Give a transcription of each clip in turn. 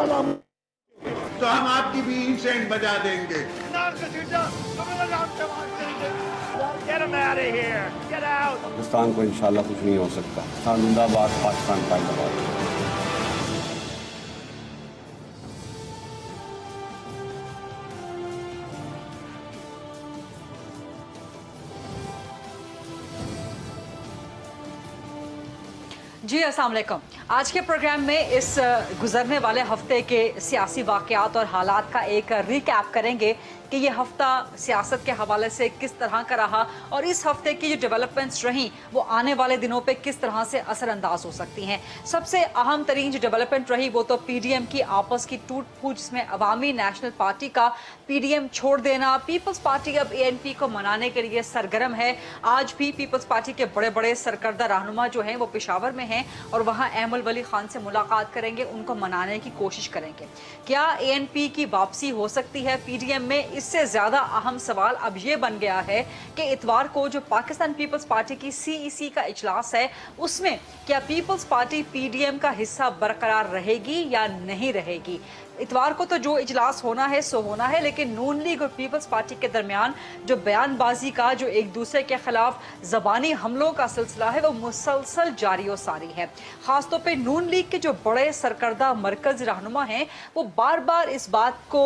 तो हम आपकी भी इंसेंट बजा देंगे। पाकिस्तान को इंशाल्लाह कुछ नहीं हो सकता। पाकिस्तान जिंदाबाद, पाकिस्तान जिंदाबाद। जी अस्सलाम वालेकुम। आज के प्रोग्राम में इस गुजरने वाले हफ्ते के सियासी वाक़यात और हालात का एक रिकैप करेंगे कि ये हफ्ता सियासत के हवाले से किस तरह का रहा और इस हफ्ते की जो डेवलपमेंट्स रहीं वो आने वाले दिनों पे किस तरह से असरअंदाज हो सकती हैं। सबसे अहम तरीन जो डेवलपमेंट रही वो तो पीडीएम की आपस की टूट फूट, जिसमें अवामी नेशनल पार्टी का पीडीएम छोड़ देना। पीपल्स पार्टी अब एएनपी को मनाने के लिए सरगर्म है। आज भी पीपल्स पार्टी के बड़े बड़े सरकर्दा रहनुमा जो हैं वो पेशावर में हैं और वहाँ एमल वली खान से मुलाकात करेंगे, उनको मनाने की कोशिश करेंगे। क्या एएनपी की वापसी हो सकती है पीडीएम में? इससे ज्यादा अहम सवाल अब ये बन गया है कि इतवार को जो पाकिस्तान पीपल्स पार्टी की सीईसी का इजलास है उसमें क्या पीपल्स पार्टी पीडीएम का हिस्सा बरकरार रहेगी या नहीं रहेगी। इतवार को तो जो इजलास होना है सो होना है, लेकिन नून लीग और पीपल्स पार्टी के दरमियान जो बयानबाजी का, जो एक दूसरे के खिलाफ जबानी हमलों का सिलसिला है वो मुसलसल जारी और सारी है। खासतौर पे नून लीग के जो बड़े सरकर्दा मरकज रहनुमा हैं वो बार बार इस बात को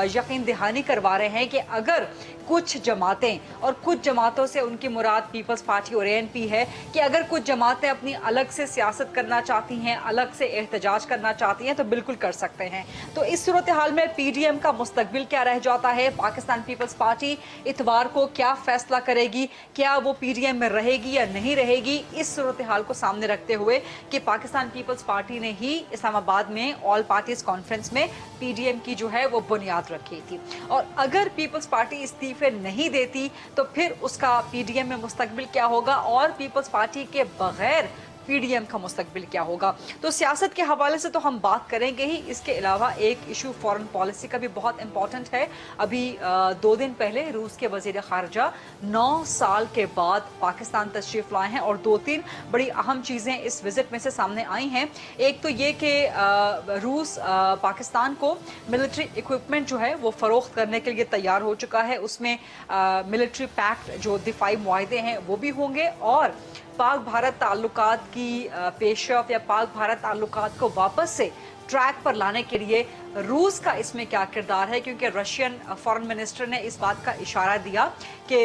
यकीन दहानी करवा रहे हैं कि अगर कुछ जमातें, और कुछ जमातों से उनकी मुराद पीपल्स पार्टी और एएनपी है, कि अगर कुछ जमातें अपनी अलग से सियासत करना चाहती हैं, अलग से एहतजाज करना चाहती हैं तो बिल्कुल कर सकते हैं। तो इस सूरत हाल में पीडीएम का मुस्तकबिल क्या रह जाता है, पाकिस्तान पीपल्स पार्टी इतवार को क्या फैसला करेगी, क्या वो पीडीएम में रहेगी या नहीं रहेगी, इस सूरत हाल को सामने रखते हुए कि पाकिस्तान पीपल्स पार्टी ने ही इस्लामाबाद में ऑल पार्टीज कॉन्फ्रेंस में पीडीएम की जो है वो बुनियाद रखी थी। और अगर पीपल्स पार्टी इस्तीफे नहीं देती तो फिर उसका पीडीएम में मुस्तकबिल क्या होगा और पीपल्स पार्टी के बगैर पीडीएम का मुस्तकबिल क्या होगा। तो सियासत के हवाले से तो हम बात करेंगे ही, इसके अलावा एक इशू फॉरेन पॉलिसी का भी बहुत इंपॉर्टेंट है। अभी 2 दिन पहले रूस के वजीर खारजा 9 साल के बाद पाकिस्तान तशरीफ लाए हैं और 2-3 बड़ी अहम चीज़ें इस विजिट में से सामने आई हैं। एक तो ये कि रूस पाकिस्तान को मिलिट्री इक्विपमेंट जो है वो फ़रोख्त करने के लिए तैयार हो चुका है। उसमें मिलिट्री पैक्ट जो दिफाई मुआहदे हैं वो भी होंगे और पाक भारत ताल्लुकात की पेशरफ या पाक भारत ताल्लुकात को वापस से ट्रैक पर लाने के लिए रूस का इसमें क्या किरदार है, क्योंकि रशियन फॉरेन मिनिस्टर ने इस बात का इशारा दिया कि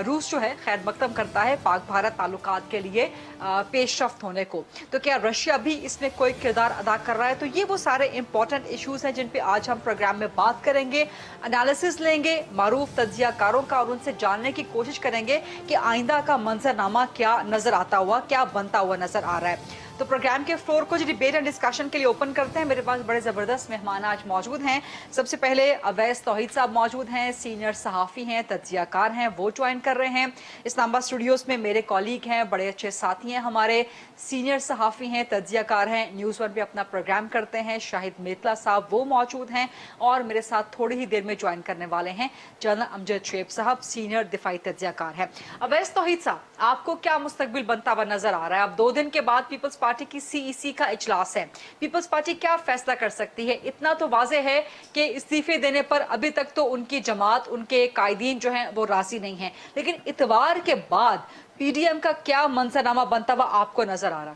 रूस जो है खैर मकदम करता है पाक भारत ताल्लुकात के लिए पेशरफ्त होने को। तो क्या रशिया भी इसमें कोई किरदार अदा कर रहा है? तो ये वो सारे इंपॉर्टेंट इश्यूज हैं जिन पे आज हम प्रोग्राम में बात करेंगे, एनालिसिस लेंगे मारूफ तज्जियाकारों का और उनसे जानने की कोशिश करेंगे कि आइंदा का मंजरनामा क्या नजर आता हुआ, क्या बनता हुआ नजर आ रहा है। तो प्रोग्राम के फ्लोर को जो डिबेट एंड डिस्कशन के लिए ओपन करते हैं। मेरे पास बड़े ज़बरदस्त मेहमान आज मौजूद हैं। सबसे पहले अवैस तौहीद साहब मौजूद हैं, सीनियर सहाफ़ी हैं, तज्जियाकार हैं, वो ज्वाइन कर रहे हैं। इस्लामाबाद स्टूडियोज़ में मेरे कॉलीग हैं, बड़े अच्छे साथी हैं हमारे, सीनियर सहाफ़ी हैं, तज्जियाकार हैं, न्यूज़ वन पे अपना प्रोग्राम करते हैं, शाहिद मेतला साहब वो मौजूद हैं और मेरे साथ थोड़ी ही देर में ज्वाइन करने वाले हैं जनरल अमजद शेब साहब, सीनियर दिफाई तज्जियाकार हैं। अवैस तौहीद साहब, आपको क्या मुस्तकबिल बनता हुआ नजर आ रहा है? अब 2 दिन के बाद पीपल्स पार्टी की सीईसी का इजलास है, पीपल्स पार्टी क्या फैसला कर सकती है? इतना तो वाजे है कि इस्तीफे देने पर अभी तक तो उनकी जमात, उनके कायदीन जो हैं वो राजी नहीं है, लेकिन इतवार के बाद पीडीएम का क्या मंजरनामा बनता हुआ आपको नजर आ रहा?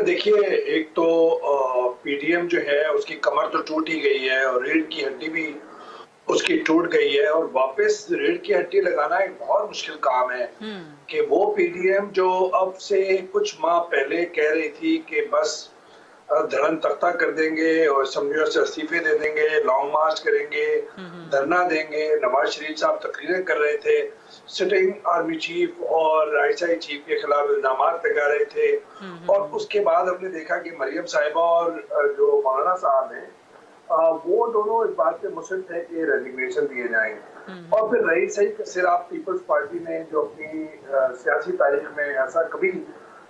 देखिए, एक तो पीडीएम जो है उसकी कमर तो टूट ही गई है और रीढ़ की हड्डी भी उसकी टूट गई है और वापस रीढ़ की हड्डी लगाना एक बहुत मुश्किल काम है कि वो पीडीएम जो अब से कुछ माह पहले कह रही थी कि बस धड़न तख्ता कर देंगे और असेंबलियों से इस्तीफे दे देंगे, लॉन्ग मार्च करेंगे, धरना देंगे। नवाज शरीफ साहब तकरीरें कर रहे थे, सिटिंग आर्मी चीफ और आईएसआई चीफ के खिलाफ इल्जाम लगा रहे थे और उसके बाद हमने देखा कि मरियम साहिबा और जो मौलाना साहब हैं वो दोनों इस बात पे मुसर थे कि रेजिग्नेशन दिए जाएं। और फिर रही सही कि सिर्फ पीपल्स पार्टी ने जो अपनी सियासी तारीख में ऐसा कभी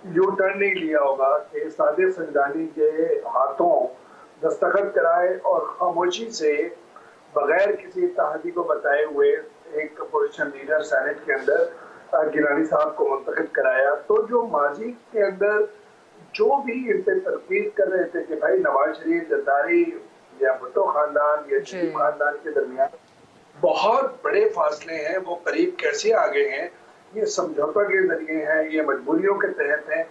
यू टर्न नहीं लिया होगा कि सादे संजानी के हाथों दस्तखत कराए और खामोशी से बगैर किसी इत्तेहादी को बताए हुए एक अपोजिशन लीडर सेनेट के अंदर गिलानी साहब को मुंतखब कराया। तो जो माजी के अंदर जो भी इन पे तरकीब कर रहे थे कि भाई नवाज शरीफ, जरदारी या भुट्टो खानदान या शरीफ खानदान के दरमियान बहुत बड़े फासले हैं, वो करीब कैसे आ गए हैं, ये समझौता के जरिए हैं, ये मजबूरियों के तहत हैं,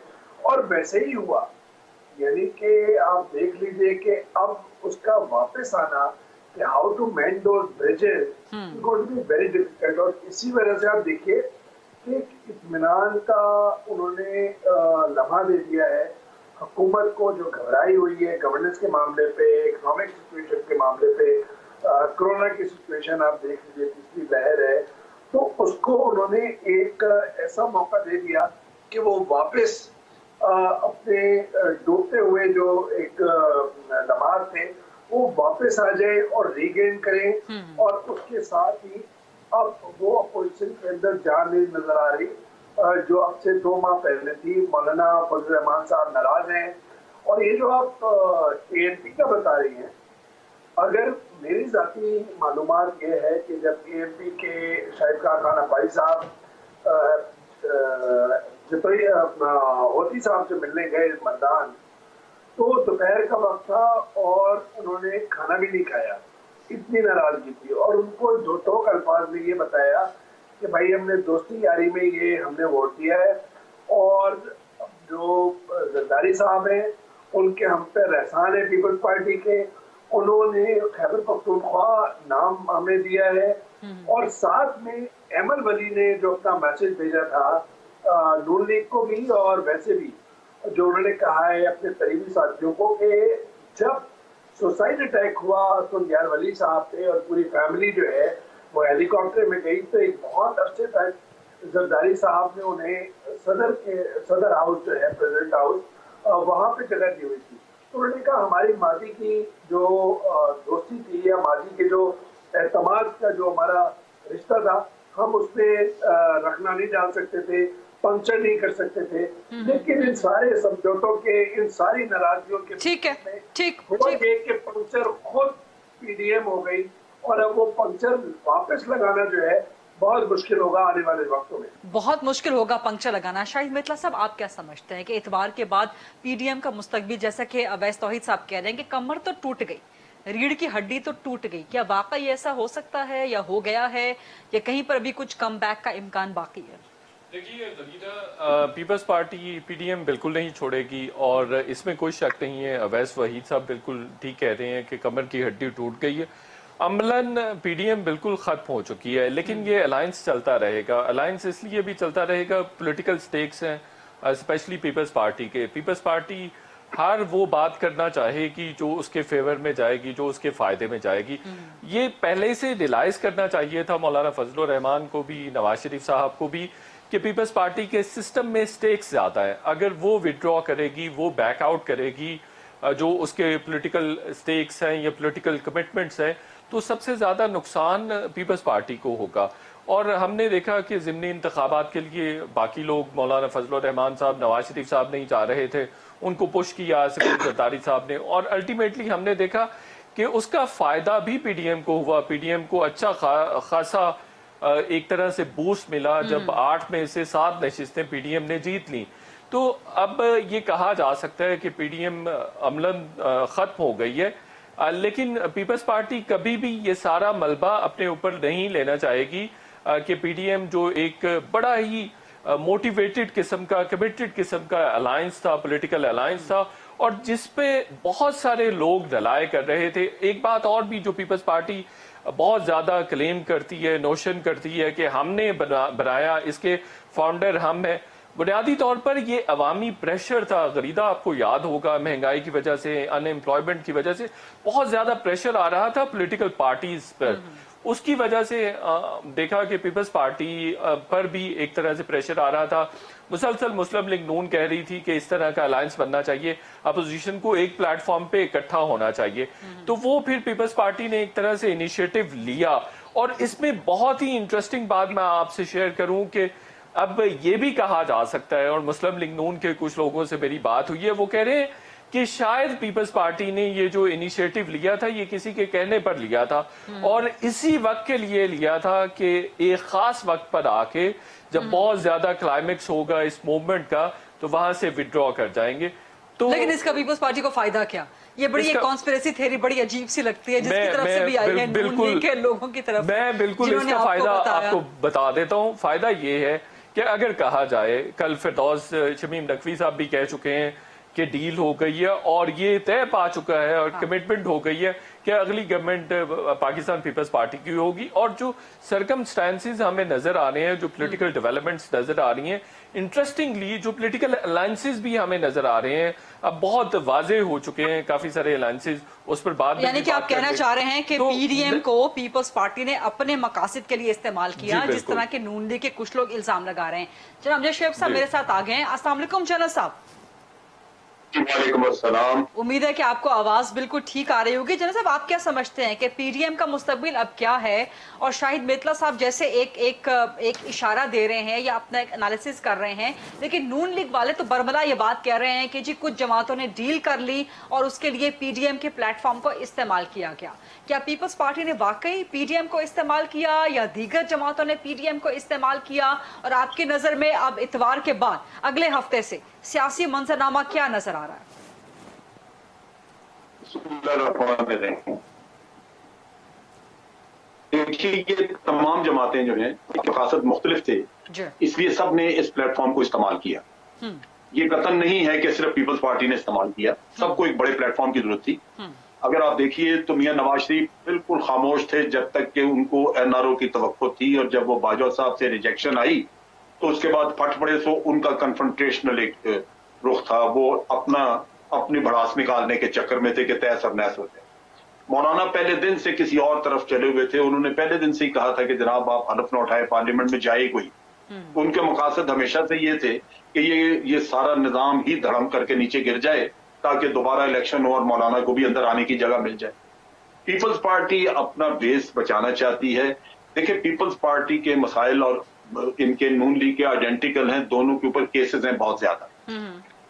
और वैसे ही हुआ। यानी कि आप देख लीजिए कि अब उसका वापस आना कि how to mend those bridges going to be very difficult. और इसी वजह से आप देखिए कि इत्मीनान का उन्होंने लम्हा दे दिया है हुकूमत को, जो घबराई हुई है गवर्नेंस के मामले पे, इकोनॉमिक सिचुएशन के मामले पे, कोरोना की सिचुएशन आप देख लीजिए, तीसरी लहर है, तो उसको उन्होंने एक ऐसा मौका दे दिया कि वो वापस अपने डूबते हुए जो एक लम्हात थे वो वापस आ जाए और रीगेन करें। और उसके साथ ही अब वो अपोजिशन के अंदर जान नहीं नजर आ रही जो अब से 2 माह पहले थी। मौलाना फजल रहमान साहब नाराज हैं। और ये जो आप ANP का बता रही हैं, अगर मेरी जाती मालूमात ये है कि जब ANP के शाहिद खान अब्बासी साहब होती साहब से मिलने गए मैदान, तो दोपहर का वक्त था और उन्होंने खाना भी नहीं खाया, इतनी नाराजगी थी। और उनको दो टोक अल्फाज में ये बताया कि भाई हमने दोस्ती यारी में ये हमने वोट दिया है, और जो जरदारी साहब हैं उनके हम पे रहसान है पीपल्स पार्टी के, उन्होंने खैबर पख्तूनख्वा नाम हमें दिया है। और साथ में अहमद वली ने जो अपना मैसेज भेजा था नून लीग को भी और वैसे भी, जो उन्होंने कहा है अपने करीबी साथियों को कि जब सुसाइड अटैक हुआ तो यार वली साहब पे और पूरी फैमिली जो है वो हेलीकॉप्टर में गई, तो एक बहुत अरसे तक जरदारी साहब ने उन्हें सदर हाउस जो है प्रेसिडेंट हाउस वहाँ पे जगह दी हुई थी। तो उन्होंने कहा हमारी माजी की जो दोस्ती थी या माजी के जो एतमाद का जो हमारा रिश्ता था, हम उसमें रखना नहीं डाल सकते थे, पंक्चर नहीं कर सकते थे। लेकिन इन सारे समझौतों के, इन सारी नाराजगियों के ठीक पंक्चर खुद PDM हो गई, और अब वो पंक्चर वापस लगाना जो है बहुत मुश्किल होगा आने वाले वक्तों में, बहुत मुश्किल होगा पंक्चर लगाना। शाहिद मित्तला साहब, आप क्या समझते हैं कि इतवार के बाद PDM का मुस्तकबिल, जैसा कि अवैस तौहीद साहब कह रहे हैं कि कमर तो टूट गई, रीढ़ की हड्डी तो टूट गई, क्या वाकई ऐसा हो सकता है या हो गया है, या कहीं पर अभी कुछ कम बैक का इम्कान बाकी है? देखिए पीपल्स पार्टी PDM बिल्कुल नहीं छोड़ेगी, और इसमें कोई शक नहीं है। अवैस वहीद साहब बिल्कुल ठीक कह रहे हैं कि कमर की हड्डी टूट गई है। अमलन PDM बिल्कुल खत्म हो चुकी है, लेकिन ये अलायंस चलता रहेगा। अलायंस इसलिए भी चलता रहेगा, पॉलिटिकल स्टेक्स हैं स्पेशली पीपल्स पार्टी के। पीपल्स पार्टी हर वो बात करना चाहेगी जो उसके फेवर में जाएगी, जो उसके फायदे में जाएगी। ये पहले से रियलाइज करना चाहिए था मौलाना फजल रहमान को भी, नवाज शरीफ साहब को भी, कि पीपल्स पार्टी के सिस्टम में स्टेक्स ज्यादा है। अगर वो विड्रॉ करेगी, वो बैक आउट करेगी जो उसके पॉलिटिकल स्टेक्स हैं या पॉलिटिकल कमिटमेंट्स हैं, तो सबसे ज्यादा नुकसान पीपल्स पार्टी को होगा। और हमने देखा कि ज़िमनी इंतखाबात के लिए बाकी लोग, मौलाना फजल रहमान साहब, नवाज शरीफ साहब नहीं जा रहे थे, उनको पुश किया जरदारी साहब ने, और अल्टीमेटली हमने देखा कि उसका फायदा भी PDM को हुआ। PDM को अच्छा खासा एक तरह से बूस्ट मिला जब 8 में से 7 नशिस्तें PDM ने जीत ली। तो अब ये कहा जा सकता है कि PDM अमलन खत्म हो गई है, लेकिन पीपल्स पार्टी कभी भी ये सारा मलबा अपने ऊपर नहीं लेना चाहेगी कि PDM जो एक बड़ा ही मोटिवेटेड किस्म का, कमिटेड किस्म का अलायंस था, पॉलिटिकल अलायंस था, और जिसपे बहुत सारे लोग दलाए कर रहे थे। एक बात और भी जो पीपल्स पार्टी बहुत ज्यादा क्लेम करती है, नोशन करती है कि हमने बनाया, इसके फाउंडर हम हैं। बुनियादी तौर पर ये अवामी प्रेशर था। गरीदा आपको याद होगा, महंगाई की वजह से, अनएम्प्लॉयमेंट की वजह से बहुत ज्यादा प्रेशर आ रहा था पॉलिटिकल पार्टीज पर। उसकी वजह से देखा कि पीपल्स पार्टी पर भी एक तरह से प्रेशर आ रहा था। मुसलसल मुस्लिम लीग नून कह रही थी कि इस तरह का अलायंस बनना चाहिए, अपोजिशन को एक प्लेटफॉर्म पे इकट्ठा होना चाहिए। तो वो फिर पीपल्स पार्टी ने एक तरह से इनिशिएटिव लिया। और इसमें बहुत ही इंटरेस्टिंग बात मैं आपसे शेयर करूं कि अब ये भी कहा जा सकता है, और मुस्लिम लीग नून के कुछ लोगों से मेरी बात हुई है, वो कह रहे हैं कि शायद पीपल्स पार्टी ने ये जो इनिशिएटिव लिया था ये किसी के कहने पर लिया था, और इसी वक्त के लिए लिया था कि एक खास वक्त पर आके जब बहुत ज्यादा क्लाइमेक्स होगा इस मूवमेंट का, तो वहां से विड्रॉ कर जाएंगे। तो लेकिन इसका पीपल्स पार्टी को फायदा क्या? ये बड़ी एक कॉन्स्पिरेसी थ्योरी बड़ी अजीब सी लगती है, जिसकी तरफ से भी आई है नून लीग के लोगों की तरफ। मैं बिल्कुल इसका फायदा आपको बता देता हूँ। फायदा ये है कि अगर कहा जाए, कल फिरदौस शमीम नकवी साहब भी कह चुके हैं कि डील हो गई है और ये तय पा चुका है और कमिटमेंट हो गई है कि अगली गवर्नमेंट पाकिस्तान पीपल्स पार्टी की होगी। और जो सर्कमस्टेंसेस हमें नजर आ रहे हैं, जो पॉलिटिकल डेवलपमेंट्स नजर आ रही हैं, इंटरेस्टिंगली जो पॉलिटिकल अलायंसेस भी हमें नजर आ रहे हैं, अब बहुत वाजे हो चुके हैं काफी सारे अलायंसेस, उस पर बात यानी कि आप कहना चाह रहे हैं कि पीडीएम को पीपल्स पार्टी ने अपने मकासद के लिए इस्तेमाल किया, जिस तरह के नून लीग के कुछ लोग इल्जाम लगा रहे हैं। जनाब अमजद शेख साहब मेरे साथ आ गए हैं। अस्सलाम वालेकुम जनरल साहब। वालेकुम अस्सलाम। उम्मीद है कि आपको आवाज बिल्कुल ठीक आ रही होगी। जनरल साहब, आप क्या समझते हैं कि पीडीएम का मुस्तकबिल अब क्या है? और शाहिद मेतला साहब जैसे एक इशारा दे रहे हैं या अपना एक एनालिसिस कर रहे हैं, लेकिन नून लीग वाले तो बरमला ये बात कह रहे हैं कि जी कुछ जमातों ने डील कर ली और उसके लिए पीडीएम के प्लेटफॉर्म को इस्तेमाल किया गया। क्या पीपल्स पार्टी ने वाकई पीडीएम को इस्तेमाल किया या दीगर जमातों ने पीडीएम को इस्तेमाल किया? और आपकी नजर में अब इतवार के बाद अगले हफ्ते से सियासी मंजरनामा क्या नजर आ रहा है? देखिए, ये तमाम जमातें जो हैं इनके मकासद मुख्तलिफ थे, इसलिए सब ने इस प्लेटफॉर्म को इस्तेमाल किया। ये कतन नहीं है कि सिर्फ पीपल्स पार्टी ने इस्तेमाल किया, सबको एक बड़े प्लेटफॉर्म की जरूरत थी। अगर आप देखिए तो मियां नवाज शरीफ बिल्कुल खामोश थे जब तक कि उनको एनआरओ की तवक्को थी, और जब वो बाजवा साहब से रिजेक्शन आई तो उसके बाद फट पड़े। तो उनका कन्फ्रंटेशनल एक रुख था, वो अपनी भड़ास निकालने के चक्कर में थे कि तय सब नैस होते। मौलाना पहले दिन से किसी और तरफ चले हुए थे, उन्होंने पहले दिन से ही कहा था कि जनाब आप हलफ न उठाए, पार्लियामेंट में जाए कोई। उनके मकासद हमेशा से ये थे कि ये सारा निजाम ही धड़म करके नीचे गिर जाए ताकि दोबारा इलेक्शन हो और मौलाना को भी अंदर आने की जगह मिल जाए। पीपल्स पार्टी अपना बेस बचाना चाहती है। देखिए, पीपल्स पार्टी के मसाइल और इनके नून लीग के आइडेंटिकल हैं, दोनों के ऊपर केसेस हैं बहुत ज्यादा,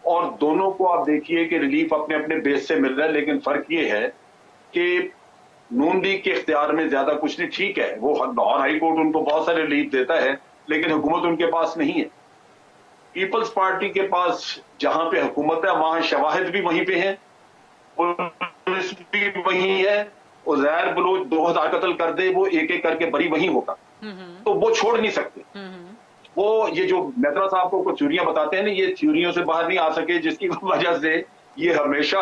और दोनों को आप देखिए कि रिलीफ अपने अपने बेस से मिल रहा है। लेकिन फर्क ये है कि नून लीग के इख्तियार में ज्यादा कुछ नहीं। ठीक है, वो लाहौर हाई कोर्ट उनको बहुत सारे रिलीफ देता है, लेकिन हुकूमत उनके पास नहीं है। पीपल्स पार्टी के पास जहां पे हुकूमत है वहां शवाहिद भी वहीं पे हैं, पुलिस भी वहीं है। उज़ैर बलोच 2000 कत्ल कर दे, वो एक एक करके बरी वहीं होगा, तो वो छोड़ नहीं सकते। वो ये जो मेत्रा साहब को कुछ थ्योरियां बताते हैं ना, ये थ्योरियों से बाहर नहीं आ सके, जिसकी वजह से ये हमेशा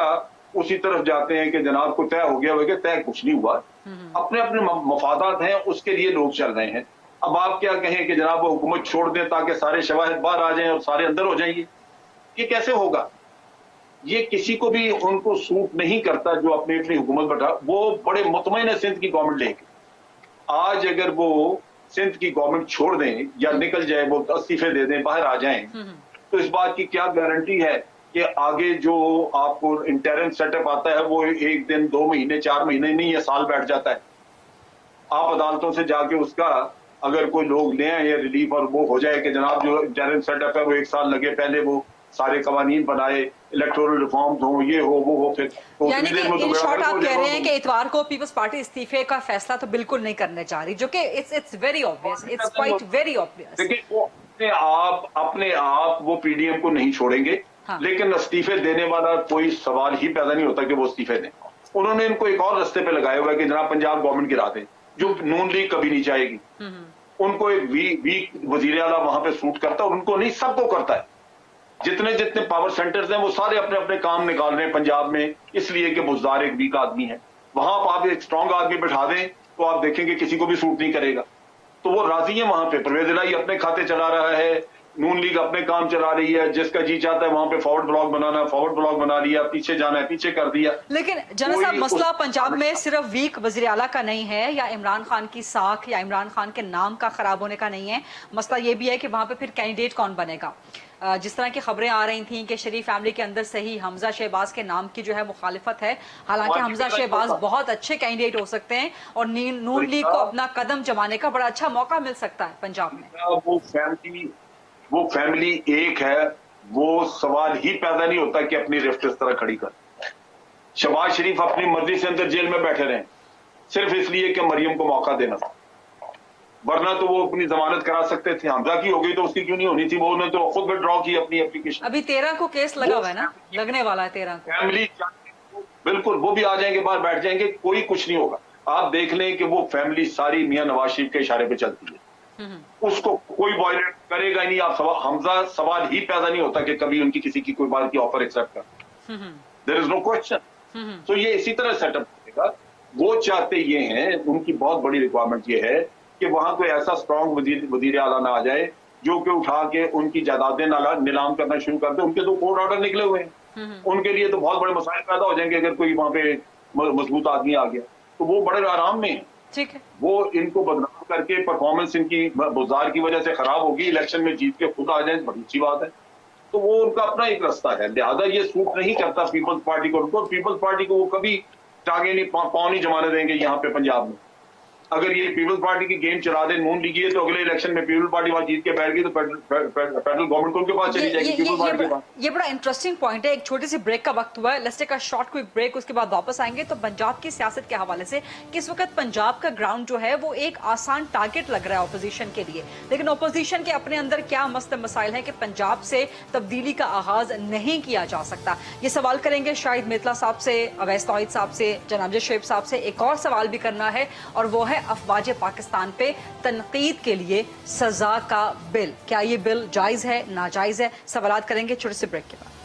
उसी तरफ जाते हैं कि जनाब को तय हो गया होगा। तय कुछ नहीं हुआ, अपने अपने मफादात हैं, उसके लिए लोग चल रहे हैं। अब आप क्या कहें कि जनाब वो हुकूमत छोड़ दें ताकि सारे शवाहिद बाहर आ जाएं और सारे अंदर हो जाएंगे? ये कैसे होगा? ये किसी को भी उनको सूट नहीं करता जो अपनी अपनी हुकूमत बैठा। वो बड़े मुतमईन है सिंध की गवर्नमेंट लेके। आज अगर वो सिंध की गवर्नमेंट छोड़ दें या निकल जाए, वो इस्तीफे दे दें, बाहर आ जाएं, तो इस बात की क्या गारंटी है कि आगे जो आपको इंटरिम सेटअप आता है वो 1 दिन 2 महीने 4 महीने नहीं, ये साल बैठ जाता है। आप अदालतों से जाके उसका अगर कोई लोग ले आए या रिलीफ और वो हो जाए कि जनाब जो इंटरिम सेटअप है वो 1 साल लगे, पहले वो सारे कवानीन बनाए, इलेक्टोरल रिफॉर्म्स हो, ये हो वो हो, फिर तो यानी कि इन शॉर्ट आप कह रहे हैं कि इतवार को पीपल्स पार्टी इस्तीफे का फैसला तो बिल्कुल नहीं करने जा रही, जो कि it's very obvious, it's quite very obvious. देखिए, वो अपने आप वो पीडीएम को नहीं छोड़ेंगे। हाँ। लेकिन इस्तीफे देने वाला कोई सवाल ही पैदा नहीं होता कि वो इस्तीफे दें। उन्होंने इनको एक और रास्ते पे लगाया हुआ है कि जनाब पंजाब गवर्नमेंट गिरा दें, जो नून लीग कभी नहीं चाहेगी। उनको एक वीक वजीर आला वहां पे सूट करता है, और उनको नहीं, सबको करता है। जितने जितने पावर सेंटर्स हैं वो सारे अपने अपने काम निकाल रहे हैं पंजाब में, इसलिए कि बुज़दार एक वीक आदमी है। वहां पर आप एक स्ट्रांग आदमी बैठा दें तो आप देखेंगे किसी को भी सूट नहीं करेगा। तो वो राजी है वहां पे। परवेज इलाही अपने खाते चला रहा है, नून लीग अपने काम चला रही है, जिसका जी चाहता है वहां पे फॉरवर्ड ब्लॉक बनाना, फॉरवर्ड ब्लॉक बना लिया, पीछे जाना है पीछे कर दिया। लेकिन जनरल साहब, मसला पंजाब में सिर्फ वीक वजीर आला का नहीं है या इमरान खान की साख या इमरान खान के नाम का खराब होने का नहीं है। मसला ये भी है कि वहां पे फिर कैंडिडेट कौन बनेगा। जिस तरह की खबरें आ रही थी कि शरीफ फैमिली के अंदर से ही हमजा शहबाज के नाम की जो है मुखालिफत है, हालांकि हमजा शहबाज बहुत अच्छे कैंडिडेट हो सकते हैं और नून लीग को अपना कदम जमाने का बड़ा अच्छा मौका मिल सकता है पंजाब में। वो फैमिली एक है, वो सवाल ही पैदा नहीं होता कि अपनी रिफ्ट इस तरह खड़ी कर। शहबाज शरीफ अपनी मर्जी से अंदर जेल में बैठे रहे सिर्फ इसलिए कि मरियम को मौका देना था। वरना तो वो अपनी जमानत करा सकते थे। हमजा की हो गई तो उसकी क्यों नहीं होनी थी? वो उन्होंने तो खुद विड्रॉ की अपनी एप्लीकेशन। अभी 13 को केस लगा हुआ है ना, लगने वाला है 13 को। फैमिली बिल्कुल, वो भी आ जाएंगे, बाहर बैठ जाएंगे, कोई कुछ नहीं होगा। आप देख लें कि वो फैमिली सारी मियां नवाज शरीफ के इशारे पे चलती है, उसको कोई वायलेट करेगा ही नहीं। आप हमजा सवाल ही पैदा नहीं होता कि कभी उनकी किसी की कोई बात की ऑफर एक्सेप्ट कर, देयर इज नो क्वेश्चन। तो ये इसी तरह सेटअप करेगा। वो चाहते ये हैं, उनकी बहुत बड़ी रिक्वायरमेंट ये है कि वहां कोई ऐसा स्ट्रॉन्ग वजीर आला ना आ जाए जो कि उठा के उनकी जायदादें नीलाम करना शुरू कर दे। उनके तो कोर्ट ऑर्डर निकले हुए हैं, उनके लिए तो बहुत बड़े मसाइल पैदा हो जाएंगे अगर कोई वहां पे मजबूत आदमी आ गया। तो वो बड़े आराम में है। ठीक है, वो इनको बदनाम करके परफॉर्मेंस इनकी बुज़दार की वजह से खराब होगी, इलेक्शन में जीत के खुद आ जाए, बड़ी अच्छी बात है। तो वो उनका अपना एक रास्ता है, लिहाजा ये सूट नहीं करता पीपल्स पार्टी को। उनको पीपल्स पार्टी को वो कभी टांगे नहीं, पाँव नहीं जमाने देंगे यहाँ पे पंजाब में। अगर ये पीपल्स पार्टी की गेम चला दे, नून लीग है, तो अगले इलेक्शन में पीपल्स पार्टी वहां जीत के बैठ गई तो फेडरल गवर्नमेंट को उनके पास चली जाएगी। पीपल्स पार्टी के पास। ये बड़ा इंटरेस्टिंग पॉइंट है। एक छोटी सी ब्रेक का वक्त हुआ है, let's take a short quick break, उसके बाद वापस आएंगे। तो पंजाब की सियासत के हवाले से किस वक्त पंजाब का ग्राउंड जो है वो एक आसान टारगेट लग रहा है ऑपोजिशन के लिए, लेकिन ऑपोजिशन के अपने अंदर क्या मस्त मसाइल है कि पंजाब से तब्दीली का आगाज नहीं किया जा सकता। ये सवाल करेंगे शाहिद मेतला साहब से, अवैस तौहीद साहब से, जनाब शुएब साहब से। एक और सवाल भी करना है और वो है अफवाज पाकिस्तान पे तनकीद के लिए सजा का बिल। क्या ये बिल जायज है, नाजायज है? सवालात करेंगे छोटे से ब्रेक के बाद।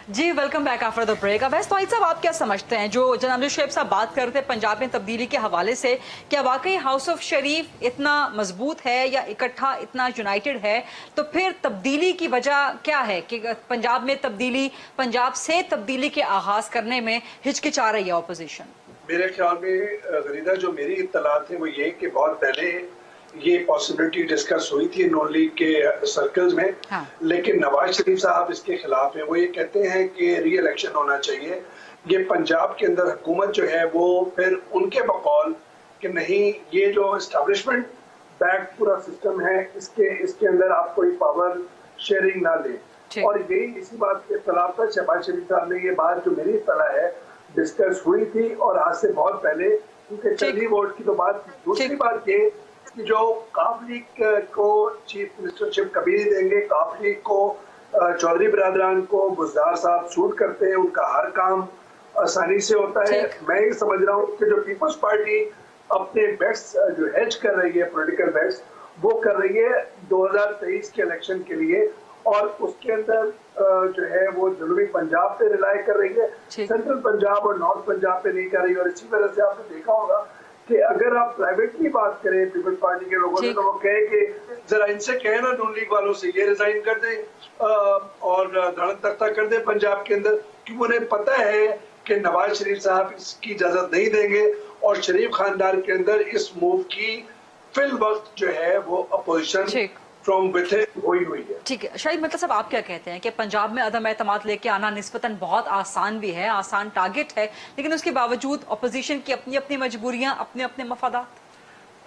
जी welcome back after the break. Awais Tauheed साहब, आप क्या समझते हैं जो जनाब शुएब साहब बात कर रहे थे पंजाब में तब्दीली के हवाले से, क्या वाकई हाउस ऑफ शरीफ इतना मजबूत है या इकट्ठा इतना यूनाइटेड है? तो फिर तब्दीली की वजह क्या है कि पंजाब में तब्दीली, पंजाब से तब्दीली के आगाज करने में हिचकिचा रही है ऑपोजिशन? मेरे ख्याल में गरीदा, जो मेरी इत्तलात है वो ये कि बहुत पहले ये पॉसिबिलिटी डिस्कस हुई थी नॉन लीग के सर्कल्स में। हाँ। लेकिन नवाज शरीफ साहब इसके खिलाफ हैं। वो ये कहते हैं कि री इलेक्शन होना चाहिए। ये पंजाब के अंदर हुकूमत जो है वो फिर उनके बकौल कि नहीं, ये जो एस्टेब्लिशमेंट बैक पूरा सिस्टम है, इसके अंदर आप कोई पावर शेयरिंग ना लें। और यही इसी बात के खिलाफ था। शहबाज शरीफ साहब ने ये बात, जो मेरी इत्तला है, डिस्कस हुई थी और आज से बहुत पहले, क्योंकि चंदी वोट की तो बात। दूसरी बात ये कि जो काफ लीग को चीफ मिनिस्टरशिप कभी नहीं देंगे, काफ लीग को चौधरी बिरादरान को बुज़दार साहब सूट करते हैं, उनका हर काम आसानी से होता है। मैं ये समझ रहा हूँ कि जो पीपल्स पार्टी अपने बेट्स जो हेज कर रही है, पॉलिटिकल बेट्स, वो कर रही है 2023 के इलेक्शन के लिए, और उसके अंदर जो है वो जनूबी पंजाब पे रिलाय कर रही है, सेंट्रल पंजाब और नॉर्थ पंजाब पे नहीं कर रही। और इसी वजह से आपने देखा होगा कि अगर आप प्राइवेटली बात करें पीपल्स पार्टी के लोगों से, तो वो कहे कि जरा इनसे कहे ना नून लीग वालों से ये रिजाइन कर दें और धड़क तख्ता कर दें पंजाब के अंदर, क्योंकि उन्हें पता है कि नवाज शरीफ साहब इसकी इजाजत नहीं देंगे। और शरीफ खानदान के अंदर इस मूव की फिल वक्त जो है वो अपोजिशन फ्रॉम विथिन हुई है। ठीक है शाहिद मतलब साहब, आप क्या कहते हैं कि पंजाब में अदम एतमाद लेके आना निस्बतन बहुत आसान भी है, आसान टारगेट है, लेकिन उसके बावजूद अपोजिशन की अपनी अपनी मजबूरियां, अपने अपने मफादात?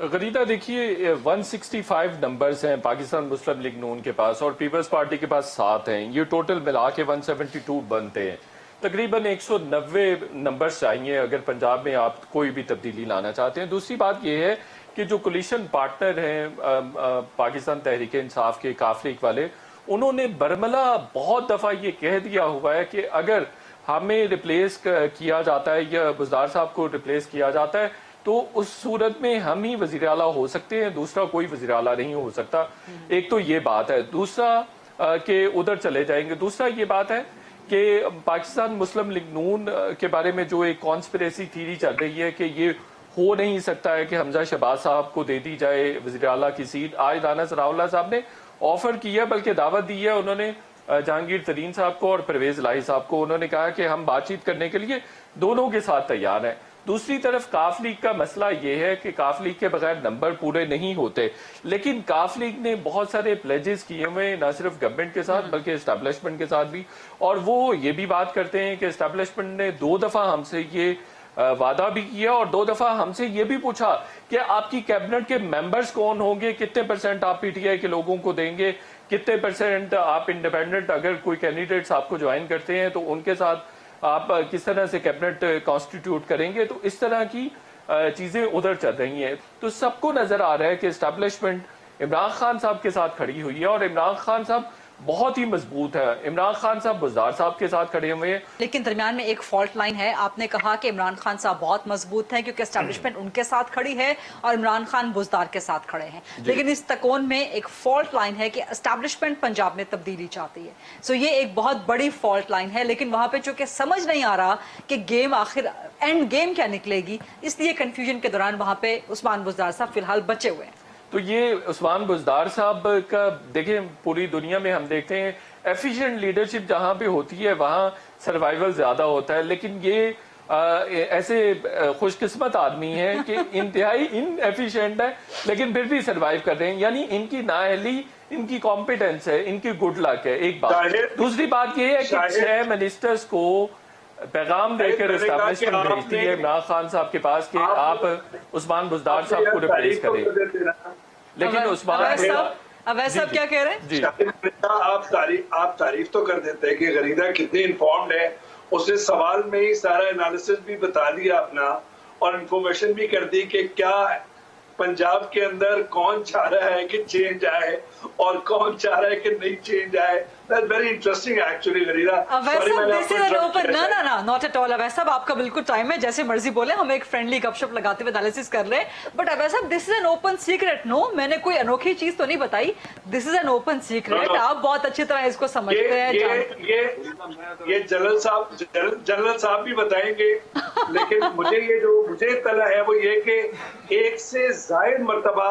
गरीदा देखिए, 165 नंबर्स हैं पाकिस्तान मुस्लिम लीग नून के पास और पीपल्स पार्टी के पास 7 हैं। ये टोटल मिला के 172 बनते हैं। तकरीबन 190 नंबर्स चाहिए अगर पंजाब में आप कोई भी तब्दीली लाना चाहते हैं। दूसरी बात यह है कि जो कोलिशन पार्टनर हैं पाकिस्तान तहरीक इंसाफ के काफ लीग वाले, उन्होंने बरमला बहुत दफ़ा ये कह दिया हुआ है कि अगर हमें रिप्लेस किया जाता है या बुज़दार साहब को रिप्लेस किया जाता है तो उस सूरत में हम ही वज़ीर आला हो सकते हैं, दूसरा कोई वज़ीर आला नहीं हो सकता। एक तो ये बात है। दूसरा कि उधर चले जाएंगे। दूसरा ये बात है कि पाकिस्तान मुस्लिम लीग नून के बारे में जो एक कॉन्स्पिरेसी थीरी चल रही है कि ये हो नहीं सकता है कि हमजा शहबाज साहब को दे दी जाए वज़ीर आला की सीट। आज राना सनाउल्लाह साहब ने ऑफर किया, बल्कि दावत दी है उन्होंने जहांगीर तरीन साहब को और परवेज इलाही साहब को। उन्होंने कहा कि हम बातचीत करने के लिए दोनों के साथ तैयार हैं। दूसरी तरफ काफ लीग का मसला ये है कि काफ लीग के बगैर नंबर पूरे नहीं होते, लेकिन काफ लीग ने बहुत सारे प्लेजेस किए हुए, ना सिर्फ गवर्नमेंट के साथ बल्कि एस्टेब्लिशमेंट के साथ भी। और वो ये भी बात करते हैं कि एस्टेब्लिशमेंट ने 2 दफा हमसे ये वादा भी किया और 2 दफा हमसे ये भी पूछा कि आपकी कैबिनेट के मेंबर्स कौन होंगे, कितने % आप पीटीआई के लोगों को देंगे, कितने % आप इंडिपेंडेंट अगर कोई कैंडिडेट्स आपको ज्वाइन करते हैं तो उनके साथ आप किस तरह से कैबिनेट कॉन्स्टिट्यूट करेंगे, तो इस तरह की चीजें उधर चल रही हैं। तो सबको नजर आ रहा है कि एस्टैब्लिशमेंट इमरान खान साहब के साथ खड़ी हुई है और इमरान खान साहब बहुत ही मजबूत है। इमरान खान साहब बुज़दार साहब के साथ खड़े हुए हैं। लेकिन दरमियान में एक फॉल्ट लाइन है। आपने कहा कि इमरान खान साहब बहुत मजबूत हैं क्योंकि एस्टैब्लिशमेंट उनके साथ खड़ी है और इमरान खान बुज़दार के साथ खड़े हैं, लेकिन इस तकोन में एक फॉल्ट लाइन है कि एस्टैब्लिशमेंट पंजाब में तब्दीली चाहती है। सो ये एक बहुत बड़ी फॉल्ट लाइन है, लेकिन वहां पे चूंकि समझ नहीं आ रहा कि गेम आखिर एंड गेम क्या निकलेगी, इसलिए कंफ्यूजन के दौरान वहां पे उस्मान बुज़दार साहब फिलहाल बचे हुए हैं। तो ये उस्मान बुज़दार साहब का देखें, पूरी दुनिया में हम देखते हैं एफिशिएंट लीडरशिप जहां पे होती है वहां सर्वाइवल ज्यादा होता है, लेकिन ये ऐसे खुशकिस्मत आदमी हैं कि इंतहाई इनएफिशिएंट है लेकिन फिर भी सर्वाइव कर रहे हैं। यानी इनकी नाअहली, इनकी कॉम्पिटेंस है, इनकी गुड लक है, एक बात। दूसरी बात ये है कि 6 मिनिस्टर्स को पैगाम देकर एस्टैब्लिशमेंट भेजती है इमरान खान साहब के पास कि आप उस्मान बुज़दार साहब को रिप्लेस करें, लेकिन उस्मान अवैध साहब क्या कह रहे हैं? जी, आप तारीफ तो कर देते हैं कि गरीदा कितनी इन्फॉर्म्ड है। उसने सवाल में ही सारा एनालिसिस भी बता दिया अपना और इंफॉर्मेशन भी कर दी कि क्या पंजाब के अंदर कौन चाह रहा है कि चेंज आए और कौन चाह रहा है कि नहीं चेंज आए। That's very interesting actually, गरीदा। Not at all. अवैध साहब आपका बिल्कुल टाइम है, जैसे मर्जी बोले, हम एक फ्रेंडली गपशप लगाते हुए एनालिसिस कर रहे हैं। बट अवैध साहब, this is an open secret. No, मैंने कोई अनोखी चीज तो नहीं बताई। This is an open secret. आप बहुत अच्छी तरह इसको समझते हैं। ये जनरल साहब भी बताएंगे, लेकिन मुझे तला है वो ये कि एक से जायद मर्तबा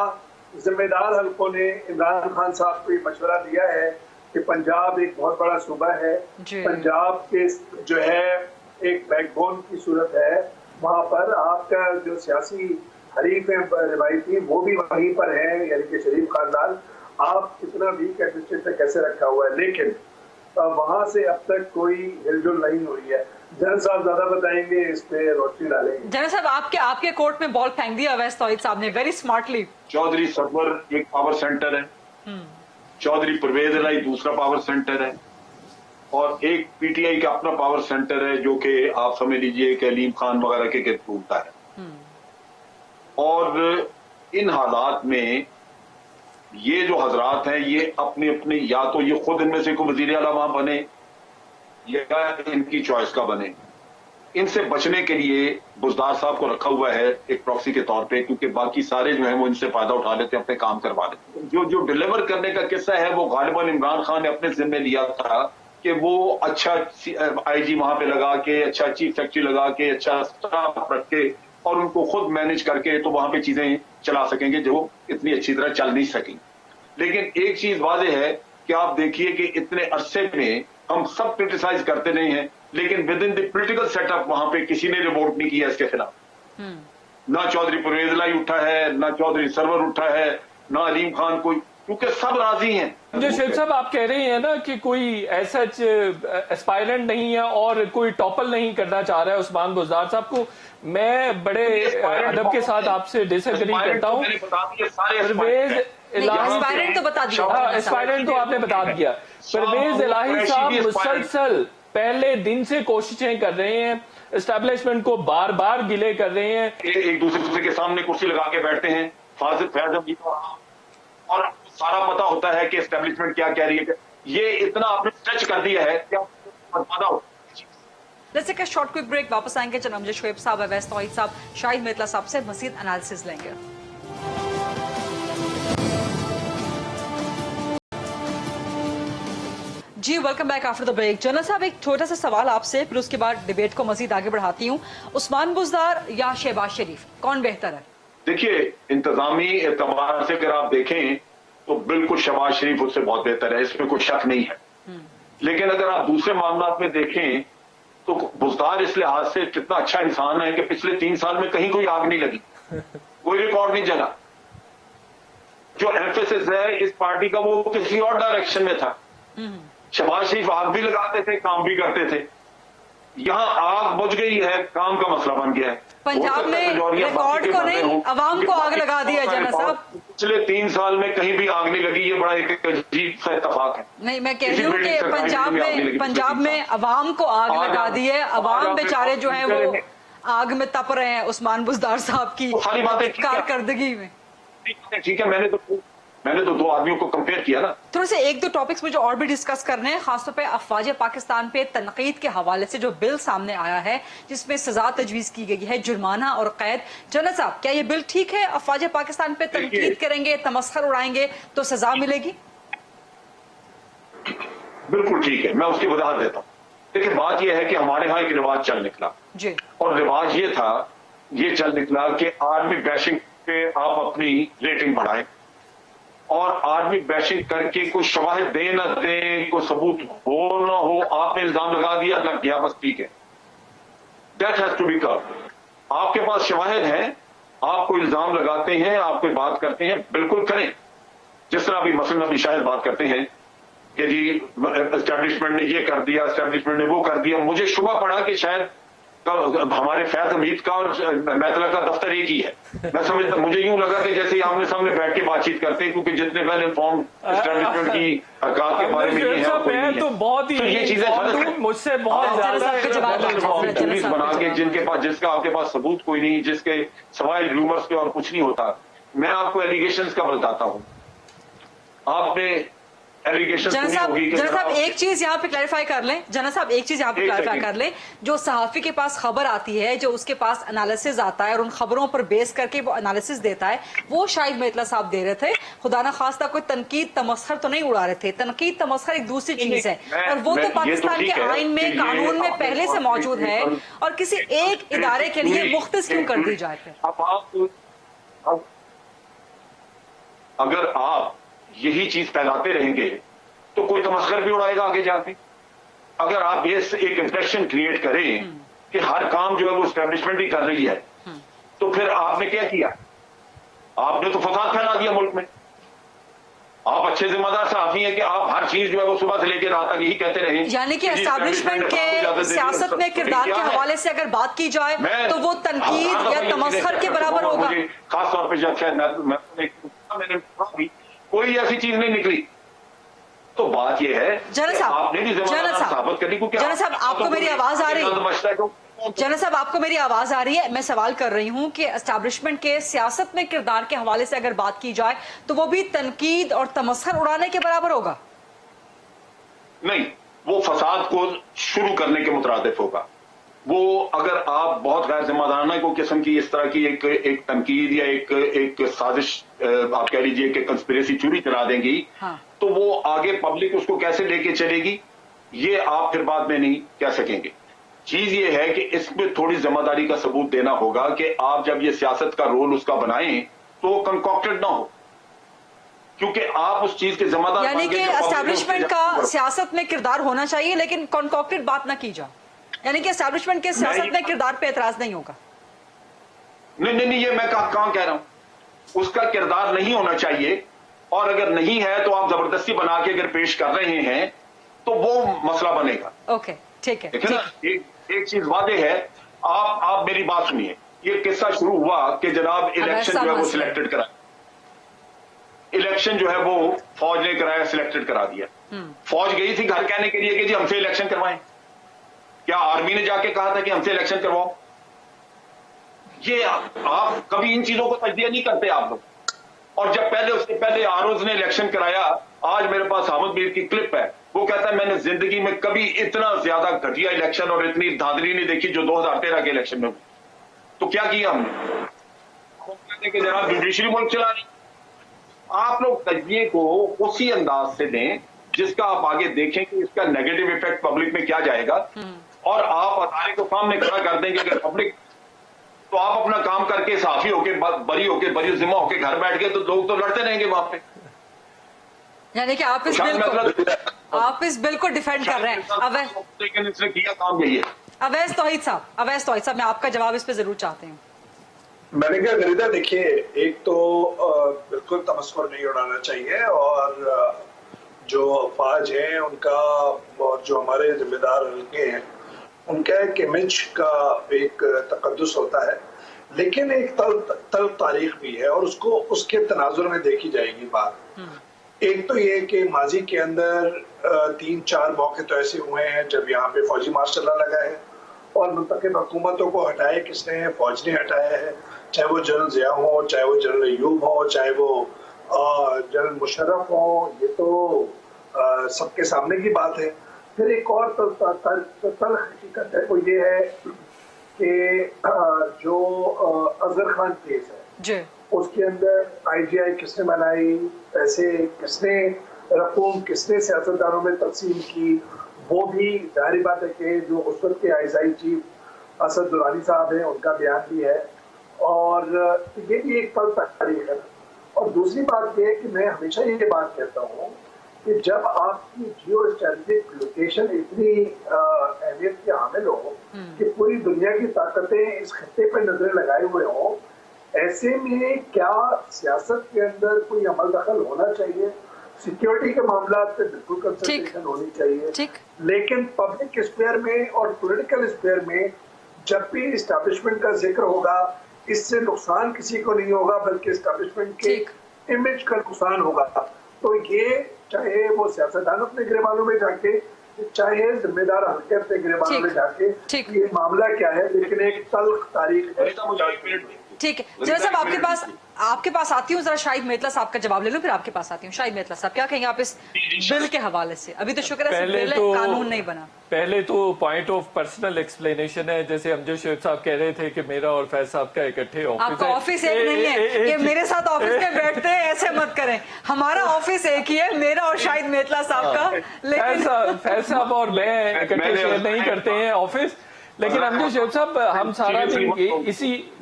जिम्मेदार हल्कों ने इमरान खान साहब को मशवरा दिया है कि पंजाब एक बहुत बड़ा सूबा है, पंजाब के जो है एक बैकबोन की सूरत है, वहां पर आपका जो सियासी हरीफ है रिवायती, वो भी वहीं पर है, यानी कि शरीफ खानदान। आप इतना वीक एडमिनिस्ट्रेशन कैसे रखा हुआ है, लेकिन वहां से अब तक कोई हिलजुल नहीं हुई है। जनरल साहब ज्यादा बताएंगे, इस पे रोशनी डालेंगे। जनरल साहब, आपके कोर्ट में बॉल फेंक दिया अवैध तौहीद साहब ने वेरी स्मार्टली। चौधरी सरवर एक पावर सेंटर है, चौधरी परवेज इलाही दूसरा पावर सेंटर है, और एक पीटीआई का अपना पावर सेंटर है जो कि आप समझ लीजिए कि अलीम खान वगैरह के गिर्द घूमता है। और इन हालात में ये जो हजरात हैं ये अपनी अपनी, या तो ये खुद इनमें से कोई वजीर आला वहां बने या इनकी चॉइस का बने। इनसे बचने के लिए बुज़दार साहब को रखा हुआ है एक प्रॉक्सी के तौर पे, क्योंकि बाकी सारे जो है वो इनसे फायदा उठा लेते हैं, अपने काम करवा लेते हैं। जो डिलीवर करने का किस्सा है वो गालिबन इमरान खान ने अपने जिम्मे लिया था कि वो अच्छा आईजी वहां पे लगा के, अच्छा चीफ सेक्रेटरी लगा के, अच्छा स्टाफ रख के और उनको खुद मैनेज करके तो वहां पे चीजें चला सकेंगे जो इतनी अच्छी तरह चल नहीं सकेंगी। लेकिन एक चीज वाज़ेह है कि आप देखिए कि इतने अरसे में हम सब क्रिटिसाइज करते नहीं हैं, लेकिन with in the political setup वहां पे किसी ने रिवोल्ट नहीं किया इसके खिलाफ। ना चौधरी परवेज इलाही उठा है, ना चौधरी सरवर उठा है, ना अलीम खान कोई, क्योंकि सब राजी हैं। जो शेख साहब आप कह रहे हैं ना कि कोई ऐसा एस्पायरेंट नहीं है और कोई टॉपल नहीं करना चाह रहा है उस्मान बुज़दार साहब को, मैं बड़े अदब के साथ आपसे डिसएग्री करता हूँ। परवेज एस्पायरेंट तो बता दिया, एस्पायरेंट तो आपने बता दिया। परवेज इलाही साहब मुसलसल पहले दिन से कोशिशें कर रहे हैं, एस्टैब्लिशमेंट को बार बार गिले कर रहे हैं। एक दूसरे के सामने कुर्सी लगा के बैठते हैं, और सारा पता होता है कि एस्टैब्लिशमेंट क्या कह रही है। ये इतना आपने स्ट्रेच कर दिया है कि let's take a short quick break. वापस आएंगे जनाब अमजद शोएब साहब, अवैध तौहीद साहब, शाहिद मेतला साहब से मजीद एनालिसिस लेंगे। जी welcome back after the break. General साहब, एक छोटा सा सवाल आपसे, फिर उसके बाद डिबेट को मजीद आगे बढ़ाती हूँ। उस्मान बुज़दार या शहबाज शरीफ, कौन बेहतर है? देखिए, इंतजामी एतबार से अगर आप देखें तो बिल्कुल शहबाज शरीफ उससे बहुत बेहतर है, इसमें कोई शक नहीं है। लेकिन अगर आप दूसरे मामला में देखें तो बुज़दार इस लिहाज से कितना अच्छा इंसान है कि पिछले 3 साल में कहीं कोई आग नहीं लगी, कोई रिकॉर्ड नहीं जला। जो एम्फेसिस है इस पार्टी का वो किसी और डायरेक्शन में था। शहबाज शरीफ आग भी लगाते थे, काम भी करते थे। यहां आग बुझ गई है, काम का मसला बन गया है। पंजाब में रिकॉर्ड को नहीं, अवाम को आग लगा दिया जना साहब। पिछले 3 साल में कहीं भी आग नहीं लगी, ये बड़ा एक अजीब सा इत्तेफाक है। नहीं, मैं कह रही हूँ कि पंजाब में अवाम को आग लगा दी है। अवाम बेचारे जो है वो आग में तप रहे हैं उस्मान बुज़दार साहब की कारकर्दगी में। ठीक है, मैंने तो 2 आदमियों को कंपेयर किया ना। थोड़े से 1-2 टॉपिक्स मुझे और भी डिस्कस करने हैं, खासतौर पे अफवाज पाकिस्तान पे तनकीद के हवाले से जो बिल सामने आया है जिसमें सजा तजवीज की गई है, जुर्माना और कैद। जन्नत साहब, क्या ये बिल ठीक है? अफवाज पाकिस्तान पे तनकीद करेंगे, तमस्खर उड़ाएंगे तो सजा मिलेगी? बिल्कुल ठीक है, मैं उसकी वजाहत देता हूँ। देखिए, बात यह है कि हमारे यहाँ एक रिवाज चल निकला जी, और रिवाज ये चल निकला कि आर्मी बैशिंग पे आप अपनी रेटिंग बढ़ाएं और आर्मी बैशिंग करके कोई शवाहिद दे न दे, कोई सबूत हो न हो, आपने इल्जाम लगा दिया, लग गया, बस ठीक है। That has to be covered. आपके पास शवाहिद हैं, आप कोई इल्जाम लगाते हैं, आप कोई बात करते हैं, बिल्कुल करें। जिस तरह अभी मसलन अभी शायद बात करते हैं कि जी एस्टैब्लिशमेंट ने ये कर दिया, एस्टैब्लिशमेंट ने वो कर दिया। मुझे शुबा पड़ा कि शायद हमारे फैज हमीद का और मैतला का दफ्तर एक ही है। मैं समझता, मुझे यूं लगा कि जैसे आमने सामने बैठ के बातचीत करते हैं, क्योंकि जितने वेल इन्फॉर्म एस्टैब्लिशमेंट की हरकत के बारे में मैं तो बहुत ही ये चीजें मुझसे बहुत पुलिस बना के जिसका आपके पास सबूत कोई नहीं, जिसके सवाल रूमर्स पे और कुछ नहीं होता। मैं आपको एलिगेशंस का बताता हूँ। आपने जना साहब एक चीज यहाँ पे क्लैरिफाई कर लें, जना साहब एक चीज यहाँ पे क्लैरिफाई कर लें। जो सहाफी के पास खबर आती है, जो उसके पास एनालिसिस आता है और उन खबरों पर बेस करके वो एनालिसिस देता है, वो शायद मेतला साहब दे रहे थे। खुदा ना खास्ता कोई तनकीद तमस्खर तो नहीं उड़ा रहे थे। तनकीद तमस्खर एक दूसरी चीज है और वो तो पाकिस्तान के आइन में, कानून में पहले से मौजूद है और किसी एक इदारे के लिए मुख्तस क्यों कर दी जाए फिर? अगर आप यही चीज फैलाते रहेंगे तो कोई तमस्खर भी उड़ाएगा आगे जाके। अगर आप ये एक इंप्रेशन क्रिएट करें कि हर काम जो है वो एस्टैब्लिशमेंट ही कर रही है, तो फिर आपने क्या किया? आपने तो फसाद फैला दिया मुल्क में। आप अच्छे जिम्मेदार सहाफी हैं कि आप हर चीज जो है वो सुबह से लेकर रात तक यही कहते रहे। यानी कि एस्टैब्लिशमेंट के सियासत में किरदार के हवाले से अगर बात की जाए तो वो तनकीद या तमस्खर के बराबर होगा। खासतौर पर जब शायद कोई ऐसी चीज नहीं निकली, तो बात यह है आपने भी साबित करनी को। जना साहब आपको मेरी आवाज आ रही है? जना साहब आपको मेरी आवाज आ रही है? मैं सवाल कर रही हूं कि एस्टैब्लिशमेंट के सियासत में किरदार के हवाले से अगर बात की जाए तो वो भी तनकीद और तमस्खर उड़ाने के बराबर होगा? नहीं, वो फसाद को शुरू करने के मुतरादिफ होगा। वो अगर आप बहुत गैर जिम्मेदाराना को किस्म की इस तरह की एक तनकीद या एक साजिश आप कह लीजिए कि कंस्पिरेसी चोरी करा देंगी, हाँ। तो वो आगे पब्लिक उसको कैसे लेके चलेगी, ये आप फिर बाद में नहीं कह सकेंगे। चीज ये है कि इसमें थोड़ी जिम्मेदारी का सबूत देना होगा कि आप जब ये सियासत का रोल उसका बनाएं तो वो कंकॉक्टेड ना हो, क्योंकि आप उस चीज के जिम्मेदार। यानी कि एस्टैब्लिशमेंट का सियासत में किरदार होना चाहिए लेकिन कंकॉक्टेड बात ना की जाए। यानी कि एस्टैब्लिशमेंट के सियासत में किरदार पे एतराज नहीं होगा। नहीं, ये मैं कहां कह रहा हूं, उसका किरदार नहीं होना चाहिए। और अगर नहीं है तो आप जबरदस्ती बना के अगर पेश कर रहे हैं तो वो मसला बनेगा। ओके, ठीक है। ना, एक चीज वादे है, आप मेरी बात सुनिए। ये किस्सा शुरू हुआ कि जनाब इलेक्शन जो है वो सिलेक्टेड करा, इलेक्शन जो है वो फौज ने कराया, सिलेक्टेड करा दिया। फौज गई थी घर कहने के लिए कि जी हमसे इलेक्शन करवाएं। क्या आर्मी ने जाके कहा था कि हमसे इलेक्शन करवाओ? ये आप कभी इन चीजों को तजदिया नहीं करते आप लोग। और जब उससे पहले आरोज ने इलेक्शन कराया, आज मेरे पास अहमद मीर की क्लिप है, वो कहता है मैंने जिंदगी में कभी इतना ज्यादा घटिया इलेक्शन और इतनी धांधली नहीं देखी जो 2013 के इलेक्शन में हुई। तो क्या किया हमने? कहते कि जनाब जुडिशरी मुल्क चला रही। आप लोग तजदिये को उसी अंदाज से दें जिसका आप आगे देखें कि इसका नेगेटिव इफेक्ट पब्लिक में क्या जाएगा, और आप अदारे को सामने खड़ा कर देंगे कि पब्लिक, तो आप अपना काम करके साफी होके बरी जिम्मा होके घर बैठ गए तो लोग तो लड़ते रहेंगे वहां पे। यानी कि आप इस बिल को डिफेंड कर रहे हैं। लेकिन इसने किया काम यही है। अवैस तौहीद साहब, मैं आपका जवाब इस पे जरूर चाहती हूँ। मैंने क्या खरीदा, देखिए, एक तो बिल्कुल तमस्कुर नहीं उड़ाना चाहिए, और जो अफवाज हैं उनका और जो हमारे जिम्मेदार हल्के हैं उनका एक इमेज का एक तकद्दुस होता है लेकिन एक तल्ख तारीख भी है और उसको उसके तनाजुर में देखी जाएगी बात। एक तो ये कि माजी के अंदर 3-4 मौके तो ऐसे हुए हैं जब यहाँ पे फौजी मार्शल लगा है और मुंतखब हुकूमतों को हटाया किसने है? फौज ने हटाया है, चाहे वो जनरल जिया हो, चाहे वो जनरल अयूब हो, चाहे वो जनरल मुशर्रफ हो। ये तो सबके सामने की बात है। फिर एक और तल्ख हकीकत है, वो ये है कि जो अजहर खान केस है उसके अंदर IGI किसने बनाई, पैसे किसने, रकूम किसने सियासतदानों में तकसीम की, वो भी जाहिर बात है कि जो उस वक्त के ISI चीफ असद दुरानी साहब हैं उनका बयान भी है और ये भी एक पल तारीख है। और दूसरी बात ये है कि मैं हमेशा ये बात कहता हूँ कि जब आपकी जियो स्ट्रेटेजिक लोकेशन इतनी अहमियत के हामिल हो कि पूरी दुनिया की ताकतें इस खत्ते पर नजरें लगाए हुए हों, ऐसे में क्या सियासत के अंदर कोई अमल दखल होना चाहिए? सिक्योरिटी के मामला पे बिल्कुल कंसल्टेशन होनी चाहिए, लेकिन पब्लिक स्फेयर में और पॉलिटिकल स्फेयर में जब भी इस्टेब्लिशमेंट का जिक्र होगा, इससे नुकसान किसी को नहीं होगा बल्कि इस्टेब्लिशमेंट के इमेज का नुकसान होगा। तो ये चाहे वो सियासतदान अपने गिरबानों में जाके, चाहे जिम्मेदार हल्के अपने गिरबानों में जाके, ये मामला क्या है, लेकिन एक तल्ख तारीख है। ठीक है जरा साहब, आपके पास आती हूँ, जरा शाहिद मेतला साहब का जवाब ले लूं, फिर आपके पास आती हूँ। शाहिद मेतला साहब, क्या कहेंगे आप इस बिल के हवाले से? अभी तो शुक्र है बिल कानून नहीं बना। पहले तो पॉइंट ऑफ पर्सनल एक्सप्लेनेशन है, जैसे अमजद शेख साहब कह रहे थे कि मेरा और फैज साहब का इकट्ठे ऑफिस है। आपका ऑफिस एक नहीं है कि मेरे साथ ऑफिस में बैठते हैं, ऐसे मत करें। हमारा ऑफिस एक ही है, मेरा और शाहिद मेतला साहब का। लेकिन फैज साहब और मैं इकट्ठे शेयर नहीं करते हैं ऑफिस, लेकिन अमजद शेख साहब हम सारा दिन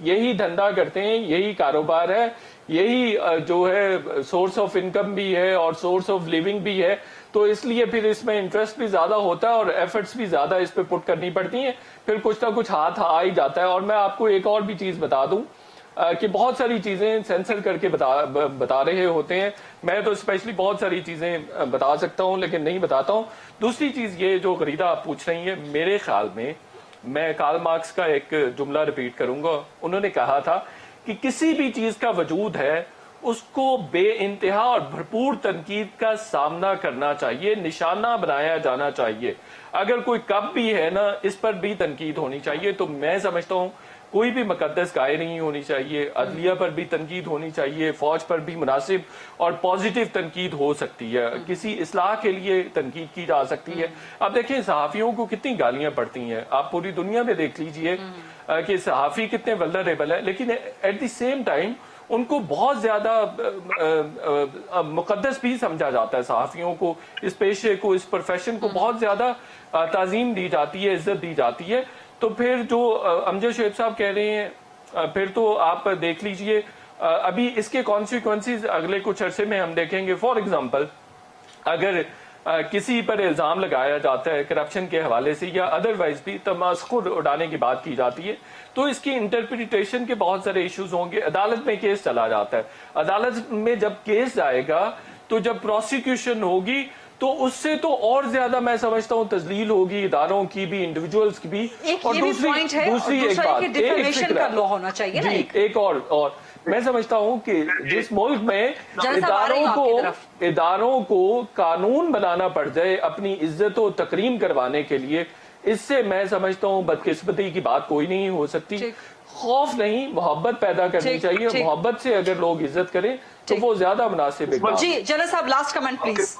यही धंधा करते हैं, यही कारोबार है, यही जो है सोर्स ऑफ इनकम भी है और सोर्स ऑफ लिविंग भी है। तो इसलिए फिर इसमें इंटरेस्ट भी ज्यादा होता है और एफर्ट्स भी ज्यादा इस पे पुट करनी पड़ती हैं, फिर कुछ ना कुछ हाथ आ ही जाता है। और मैं आपको एक और भी चीज बता दूं कि बहुत सारी चीजें सेंसर करके बता रहे होते हैं। मैं तो स्पेशली बहुत सारी चीजें बता सकता हूं लेकिन नहीं बताता हूं। दूसरी चीज ये जो गरीदा आप पूछ रही है, मेरे ख्याल में मैं कार्ल मार्क्स का एक जुमला रिपीट करूंगा। उन्होंने कहा था कि किसी भी चीज का वजूद है उसको बेइंतहा और भरपूर तनकीद का सामना करना चाहिए, निशाना बनाया जाना चाहिए। अगर कोई कब भी है ना, इस पर भी तनकीद होनी चाहिए। तो मैं समझता हूं कोई भी मुकद्दस गाय नहीं होनी चाहिए, अदलिया पर भी तनकीद होनी चाहिए, फौज पर भी मुनासिब और पॉजिटिव तनकीद हो सकती है, किसी इस्लाह के लिए तनकीद की जा सकती है। अब देखिए सहाफियों को कितनी गालियां पड़ती हैं, आप पूरी दुनिया में देख लीजिए कि सहाफी कितने वल्नरेबल है, लेकिन एट द सेम टाइम उनको बहुत ज्यादा मुकद्दस भी समझा जाता है। सहाफियों को, इस पेशे को, इस प्रोफेशन को बहुत ज्यादा ताजीम दी जाती है, इज्जत दी जाती है। तो फिर जो अमजद शेख साहब कह रहे हैं, फिर तो आप देख लीजिए अभी इसके कॉन्सिक्वेंसेस अगले कुछ अरसे में हम देखेंगे। फॉर एग्जांपल अगर किसी पर इल्जाम लगाया जाता है करप्शन के हवाले से या अदरवाइज भी तमस्खुर उड़ाने की बात की जाती है, तो इसकी इंटरप्रिटेशन के बहुत सारे इश्यूज होंगे। अदालत में केस चला जाता है, अदालत में जब केस जाएगा तो जब प्रोसिक्यूशन होगी तो उससे तो और ज्यादा मैं समझता हूं तजलील होगी इदारों की भी, इंडिविजुअल्स की भी। और दूसरी एक बात, डिफेमेशन का लॉ होना चाहिए ना। एक और मैं समझता हूं कि जिस मुल्क में इदारों को कानून बनाना पड़ जाए अपनी इज्जत और तकरीम करवाने के लिए, इससे मैं समझता हूं बदकिस्मती की बात कोई नहीं हो सकती। खौफ नहीं, मोहब्बत पैदा करनी चाहिए। मोहब्बत से अगर लोग इज्जत करें तो वो ज्यादा मुनासिब है। जी जनरल साहब, लास्ट कमेंट प्लीज।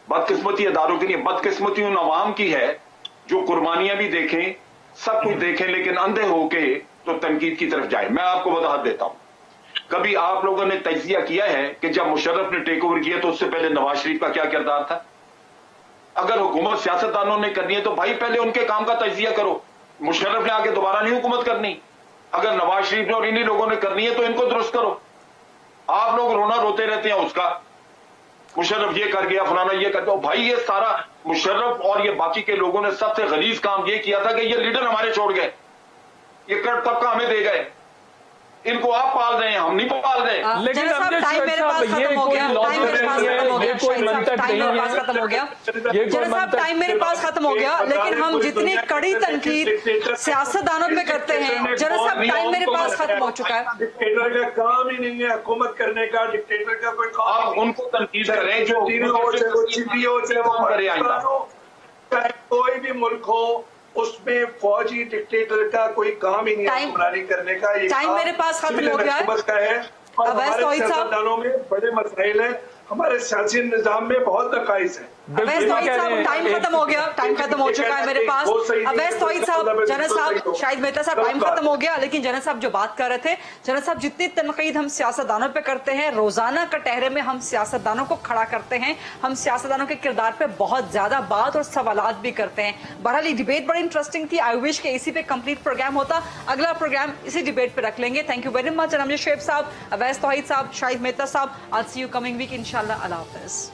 बदकिस्मती अदारों के लिए, बदकिस्मती उन अवाम की है जो कुर्बानियां भी देखें, सब कुछ देखें, लेकिन अंधे होके तो तनकीद की तरफ जाए। मैं आपको वजाहत देता हूं, कभी आप लोगों ने तजिया किया है कि जब मुशर्रफ ने टेक ओवर किया तो उससे पहले नवाज शरीफ का क्या किरदार था? अगर हुकूमत सियासतदानों ने करनी है तो भाई पहले उनके काम का तजिया करो। मुशर्रफ ने आके दोबारा नहीं हुकूमत करनी, अगर नवाज शरीफ ने और इन्हीं लोगों ने करनी है तो इनको दुरुस्त करो। आप लोग रोना रोते रहते हैं उसका, मुशर्रफ ये कर गया, फलाना ये कर गया। भाई ये सारा मुशर्रफ और ये बाकी के लोगों ने सबसे गलीज काम ये किया था कि ये लीडर हमारे छोड़ गए, ये कर तबका हमें दे गए। इनको आप पाल रहे हैं, हम नहीं पाल रहे। लेकिन जनरल साहब, टाइम मेरे पास खत्म हो गया, टाइम मेरे पास खत्म हो गया, शाहिद साहब, टाइम मेरे पास खत्म हो गया, जनरल साहब, टाइम मेरे पास खत्म हो गया। लेकिन हम जितनी कड़ी तनकीद सियासतदानों पे करते हैं, जनरल साहब, टाइम मेरे पास खत्म हो चुका है। डिक्टेटर का काम ही नहीं है हुकूमत करने का, डिक्टेटर का कोई काम आप उनको तनकीद करें जो चाहे कोई भी मुल्क हो, उसमें फौजी डिक्टेटर का कोई काम ही नहीं है हुक्मरानी करने का। ये टाइम मेरे पास खत्म हो गया है। का है और हमारे सियासतदानों में बड़े मसाइल है, हमारे सियासी निजाम में बहुत नकाइस है। अवैस तौहीद साहब, टाइम खत्म हो गया, टाइम खत्म हो चुका है मेरे पास। अवैस तौहीद साहब, जनरल साहब, शाहिद मेहता साहब, टाइम खत्म हो गया। लेकिन जनरल साहब जो बात कर रहे थे, जनरल साहब, जितनी तनकीद हम सियासतदानों पे करते हैं, रोजाना कटहरे में हम सियासतदानों को खड़ा करते हैं, हम सियासतदानों के किरदार पे बहुत ज्यादा बात और सवालात भी करते हैं। बहरहाल ये डिबेट बड़ी इंटरेस्टिंग थी। आई विश के इसी पे कंप्लीट प्रोग्राम होता। अगला प्रोग्राम इसी डिबेट पे रख लेंगे। Thank you very much Amjad Sheikh साहब, अवैस तौहीद साहब, शाहिद मेहता साहब। I see you coming week इंशाल्लाह। अल्लाह हाफिज।